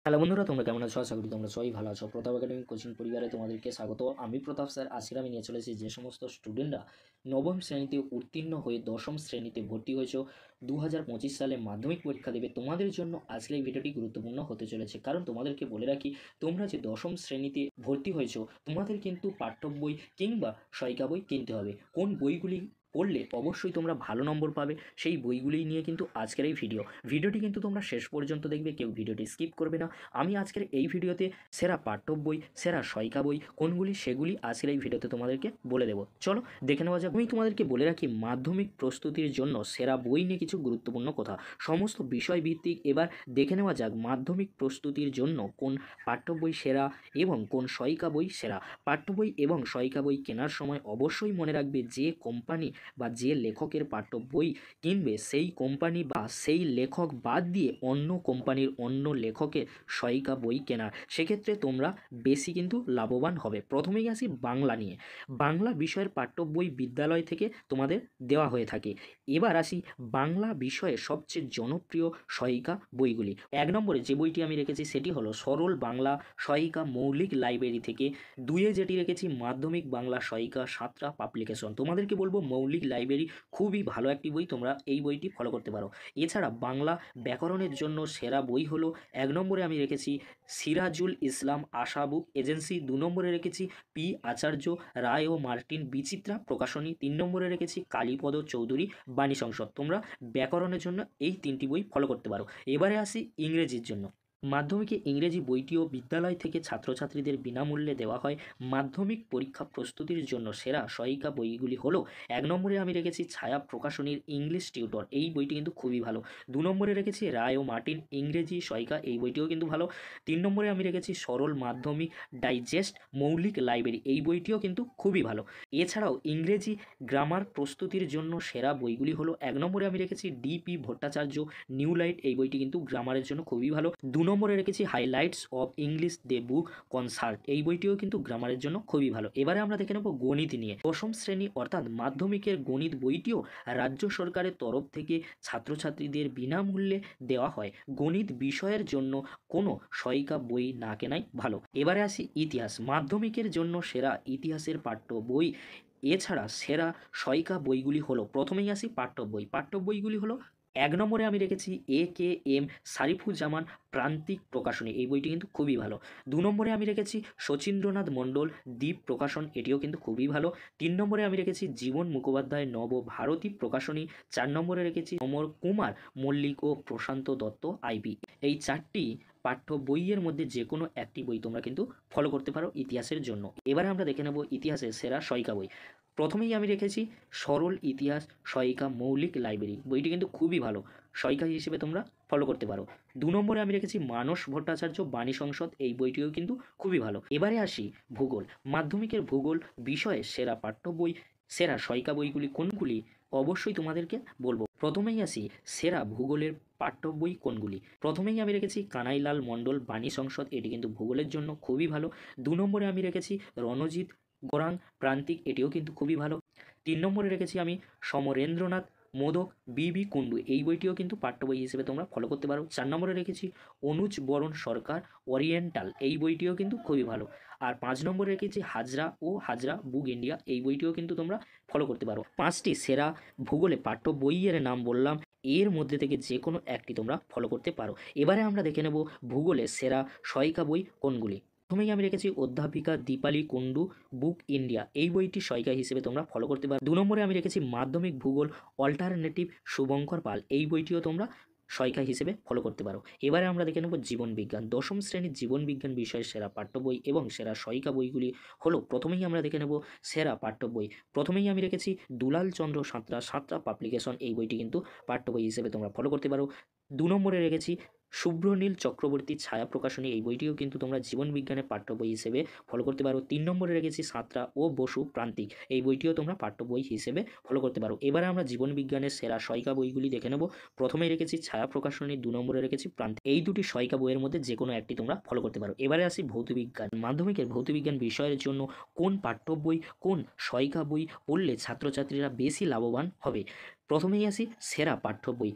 Hello বন্ধুরা, তোমরা কেমন আছো? আশা করি তোমরা সবাই ভালো আছো। প্রতাপ একাডেমি কোচিং পরিবারে তোমাদেরকে স্বাগত। আমি প্রতাপ স্যার। আজকে আমি নিয়ে চলেছি যে সমস্ত স্টুডেন্টরা নবম শ্রেণীতে উত্তীর্ণ হয়ে দশম শ্রেণীতে ভর্তি হয়েছো, 2025 সালে মাধ্যমিক পরীক্ষা দেবে, তোমাদের জন্য আজকে এই ভিডিওটি গুরুত্বপূর্ণ হতে চলেছে। কারণ তোমাদেরকে বলে রাখি, তোমরা যে দশম শ্রেণীতে ভর্তি হয়েছো, তোমাদের কিন্তু পাঠ্য বই কিংবা সহায়িকা বই কিনতে হবে। কোন বইগুলি পড়লে অবশ্যই তোমরা ভালো নম্বর পাবে, সেই বইগুলি নিয়ে কিন্তু আজকের এই ভিডিওটি কিন্তু তোমরা শেষ পর্যন্ত দেখবে, কেউ ভিডিওটি স্কিপ করবে না। আমি আজকের এই ভিডিওতে সেরা পাঠ্য বই, সেরা সহায়িকা বই কোনগুলি সেগুলি আজকের এই ভিডিওতে তোমাদেরকে বলে দেবো। চলো দেখে নেওয়া যাক। আমি তোমাদেরকে বলে রাখি, মাধ্যমিক প্রস্তুতির জন্য সেরা বই নিয়ে কিছু গুরুত্বপূর্ণ কথা, সমস্ত বিষয় ভিত্তিক। এবার দেখে নেওয়া যাক মাধ্যমিক প্রস্তুতির জন্য কোন পাঠ্য বই সেরা এবং কোন সহায়িকা বই সেরা। পাঠ্য বই এবং সহায়িকা বই কেনার সময় অবশ্যই মনে রাখবে, যে কোম্পানি বা যে লেখকের পাঠ্য বই কিনবে, সেই কোম্পানি বা সেই লেখক বাদ দিয়ে অন্য কোম্পানির অন্য লেখকের সহায়িকা বই কেনার, সেক্ষেত্রে তোমরা বেশি কিন্তু লাভবান হবে। প্রথমেই আসি বাংলা নিয়ে। বাংলা বিষয়ের পাঠ্য বই বিদ্যালয় থেকে তোমাদের দেওয়া হয়ে থাকে। এবার আসি বাংলা বিষয়ে সবচেয়ে জনপ্রিয় সহায়িকা বইগুলি। 1 নম্বরে যে বইটি আমি রেখেছি সেটি হলো সরল বাংলা সহায়িকা মৌলিক লাইব্রেরি থেকে। 2-এ যেটি রেখেছি মাধ্যমিক বাংলা সহায়িকা সাঁতরা পাবলিকেশন। তোমাদেরকে বলবো মৌলিক লাইব্রেরি খুবই ভালো একটি বই, তোমরা এই বইটি ফলো করতে পারো। এছাড়া বাংলা ব্যাকরণের জন্য সেরা বই হলো 1 নম্বরে আমি রেখেছি সিরাজুল ইসলাম আশা বুক এজেন্সি। 2 নম্বরে রেখেছি পি আচার্য রায় ও মার্টিন বিচিত্রা প্রকাশনী। 3 নম্বরে রেখেছি কালীপদ চৌধুরী বাণী সংসদ। তোমরা ব্যাকরণের জন্য এই 3টি বই ফলো করতে পারো। এবারে আসি ইংরেজির জন্য। মাধ্যমিকে ইংরেজি বইটিও বিদ্যালয় থেকে ছাত্রছাত্রীদের বিনামূল্যে দেওয়া হয়। মাধ্যমিক পরীক্ষা প্রস্তুতির জন্য সেরা সহায়িকা বইগুলি হলো, 1 নম্বরে আমি রেখেছি ছায়া প্রকাশনীর ইংলিশ টিউটর, এই বইটি কিন্তু খুবই ভালো। 2 নম্বরে রেখেছি রায় ও মার্টিন ইংরেজি সহায়িকা, এই বইটিও কিন্তু ভালো। 3 নম্বরে আমি রেখেছি সরল মাধ্যমিক ডাইজেস্ট মৌলিক লাইব্রেরি, এই বইটিও কিন্তু খুবই ভালো। এছাড়াও ইংরেজি গ্রামার প্রস্তুতির জন্য সেরা বইগুলি হলো, 1 নম্বরে আমি রেখেছি ডিপি ভট্টাচার্য নিউ লাইট, এই বইটি কিন্তু গ্রামারের জন্য খুবই ভালো। 2 নম্বরে রেখেছি highlights of English the book concert, এই বইটিও কিন্তু গ্রামারের জন্য খুবই ভালো। এবারে আমরা দেখে নেব গণিত নিয়ে। দশম শ্রেণী অর্থাৎ মাধ্যমিকের গণিত বইটিও রাজ্য সরকারের তরফ থেকে ছাত্রছাত্রীদের বিনামূল্যে দেওয়া হয়। গণিত বিষয়ের জন্য কোনো সহায়িকা বই না কেনাই ভালো। এবারে আসি ইতিহাস। মাধ্যমিকের জন্য সেরা ইতিহাসের পাঠ্য বই এছাড়া সেরা সহায়িকা বইগুলি হলো, প্রথমেই আসি পাঠ্য বই। পাঠ্য বইগুলি হলো, 1 নম্বরে আমি রেখেছি এ.কে.এম. সারিফুজ্জামান প্রান্তিক প্রকাশনী, এই বইটি কিন্তু খুবই ভালো। 2 নম্বরে আমি রেখেছি শচীন্দ্রনাথ মণ্ডল দ্বীপ প্রকাশন, এটিও কিন্তু খুবই ভালো। 3 নম্বরে আমি রেখেছি জীবন মুখোপাধ্যায় নবভারতী প্রকাশনী। 4 নম্বরে রেখেছি অমর কুমার মল্লিক ও প্রশান্ত দত্ত আইবি। এই 4টি পাঠ্য বইয়ের মধ্যে যে কোনো একটি বই তোমরা কিন্তু ফলো করতে পারো ইতিহাসের জন্য। এবারে আমরা দেখে নেব ইতিহাসের সেরা সহায়িকা বই। প্রথমেই আমি রেখেছি সরল ইতিহাস সহায়িকা মৌলিক লাইব্রেরি, বইটি কিন্তু খুবই ভালো, সহায়িকা হিসেবে তোমরা ফলো করতে পারো। 2 নম্বরে আমি রেখেছি মানস ভট্টাচার্য বাণী সংসদ, এই বইটিও কিন্তু খুবই ভালো। এবারে আসি ভূগোল। মাধ্যমিকের ভূগোল বিষয়ে সেরা পাঠ্য বই, সেরা সহায়িকা বইগুলি কোনগুলি অবশ্যই তোমাদেরকে বলবো। প্রথমেই আসি সেরা ভূগোলের পাঠ্য বই কোনগুলি। প্রথমেই আমি রেখেছি কানাইলাল মণ্ডল বাণী সংসদ, এটি কিন্তু ভূগোলের জন্য খুবই ভালো। 2 নম্বরে আমি রেখেছি রণজিৎ গোরাং প্রান্তিক, এটিও কিন্তু খুবই ভালো। 3 নম্বরে রেখেছি আমি সমরেন্দ্রনাথ মোদক বিবি কুণ্ডু, এই বইটিও কিন্তু পাঠ্য বই হিসেবে তোমরা ফলো করতে পারো। 4 নম্বরে রেখেছি অনুজ বরণ সরকার ওরিয়েন্টাল, এই বইটিও কিন্তু খুবই ভালো। আর 5 নম্বরে রেখেছি হাজরা ও হাজরা বুক ইন্ডিয়া, এই বইটিও কিন্তু তোমরা ফলো করতে পারো। 5টি সেরা ভূগোলে পাঠ্য বইয়ের নাম বললাম, এর মধ্যে থেকে যে কোনো একটি তোমরা ফলো করতে পারো। এবারে আমরা দেখে নেব ভূগোলে সেরা সহায়িকা বই কোনগুলি। প্রথমেই আমি রেখেছি অধ্যাপিকা দীপালি কুণ্ডু বুক ইন্ডিয়া, এই বইটি সহায়িকা হিসেবে তোমরা ফলো করতে পারো। 2 নম্বরে আমি রেখেছি মাধ্যমিক ভূগোল অল্টারনেটিভ শুভঙ্কর পাল, এই বইটিও তোমরা সহায়িকা হিসেবে ফলো করতে পারো। এবারে আমরা দেখে নেব জীবন বিজ্ঞান। দশম শ্রেণীর জীবন বিজ্ঞান বিষয়ের সেরা পাঠ্য বই এবং সেরা সহায়িকা বইগুলি হলো, প্রথমেই আমরা দেখে নেব সেরা পাঠ্য বই। প্রথমেই আমি রেখেছি দুলাল চন্দ্র সাঁতরা সাঁতরা পাবলিকেশন, এই বইটি কিন্তু পাঠ্য বই হিসেবে তোমরা ফলো করতে পারো। 2 নম্বরে রেখেছি শুভ্রনীল চক্রবর্তী ছায়া প্রকাশনী, এই বইটিও কিন্তু তোমরা জীবন বিজ্ঞানের পাঠ্য বই হিসেবে ফলো করতে পারো। 3 নম্বরে রেখেছি সাঁতরা ও বসু প্রান্তিক, এই বইটিও তোমরা পাঠ্য বই হিসেবে ফলো করতে পারো। এবারে আমরা জীবন বিজ্ঞানের সেরা সহায়িকা বইগুলি দেখে নেব। প্রথমেই রেখেছি ছায়া প্রকাশনী, 2 নম্বরে রেখেছি প্রান্তিক, এই দুটি সহায়িকা বইয়ের মধ্যে যে কোনো একটি তোমরা ফলো করতে পারো। এবারে আসি ভৌতবিজ্ঞান। মাধ্যমিকের ভৌতবিজ্ঞান বিষয়ের জন্য কোন পাঠ্য বই কোন সহায়িকা বই পড়লে ছাত্রছাত্রীরা বেশি লাভবান হবে। প্রথমেই আসি সেরা পাঠ্য বই।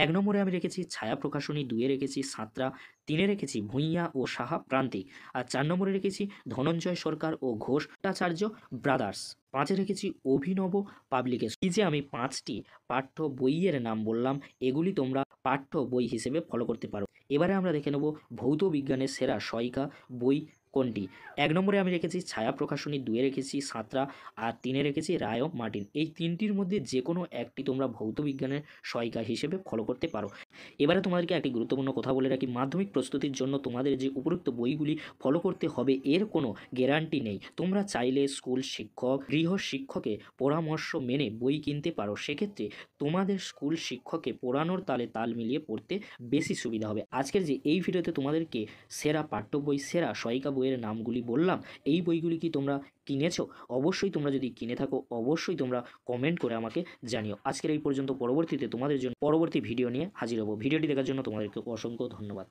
1 নম্বরে আমি রেখেছি ছায়া প্রকাশনী, 2-এ রেখেছি সাঁতরা, 3-এ রেখেছি ভূঁইয়া ও সাহা প্রান্তিক, আর 4 নম্বরে রেখেছি ধনঞ্জয় সরকার ও ঘোষ ভট্টাচার্য ব্রাদার্স, 5-এ রেখেছি অভিনব পাবলিকেশন। এই যে আমি 5টি পাঠ্য বইয়ের নাম বললাম, এগুলি তোমরা পাঠ্য বই হিসেবে ফলো করতে পারো। এবারে আমরা দেখে নেব ভৌত বিজ্ঞানের সেরা সহায়িকা বই কোনটি। 1 নম্বরে আমি রেখেছি ছায়া প্রকাশনী, 2-এ রেখেছি সাঁতরা, আর 3-এ রেখেছি রায় ও মার্টিন। এই 3টির মধ্যে যে কোনো একটি তোমরা ভৌত বিজ্ঞানের সহায়িকা হিসেবে ফলো করতে পারো। এবারে তোমাদেরকে একটি গুরুত্বপূর্ণ কথা বলে রাখি, মাধ্যমিক প্রস্তুতির জন্য তোমাদের যে উপরোক্ত বইগুলি ফলো করতে হবে এর কোনো গ্যারান্টি নেই। তোমরা চাইলে স্কুল শিক্ষক, গৃহ শিক্ষকের পরামর্শ মেনে বই কিনতে পারো। সেক্ষেত্রে তোমাদের স্কুল শিক্ষককে পড়ানোর তালে তাল মিলিয়ে পড়তে বেশি সুবিধা হবে। আজকের যে এই ভিডিওতে তোমাদেরকে সেরা পাঠ্য বই, সেরা সহায়িকা বইয়ের নামগুলি বললাম, এই বইগুলি কি তোমরা কিনেছো? অবশ্যই তোমরা যদি কিনে থাকো অবশ্যই তোমরা কমেন্ট করে আমাকে জানিও। আজকের এই পর্যন্ত, পরবর্তীতে তোমাদের জন্য পরবর্তী ভিডিও নিয়ে হাজির হব। ভিডিওটি দেখার জন্য তোমাদেরকে অসংখ্য ধন্যবাদ।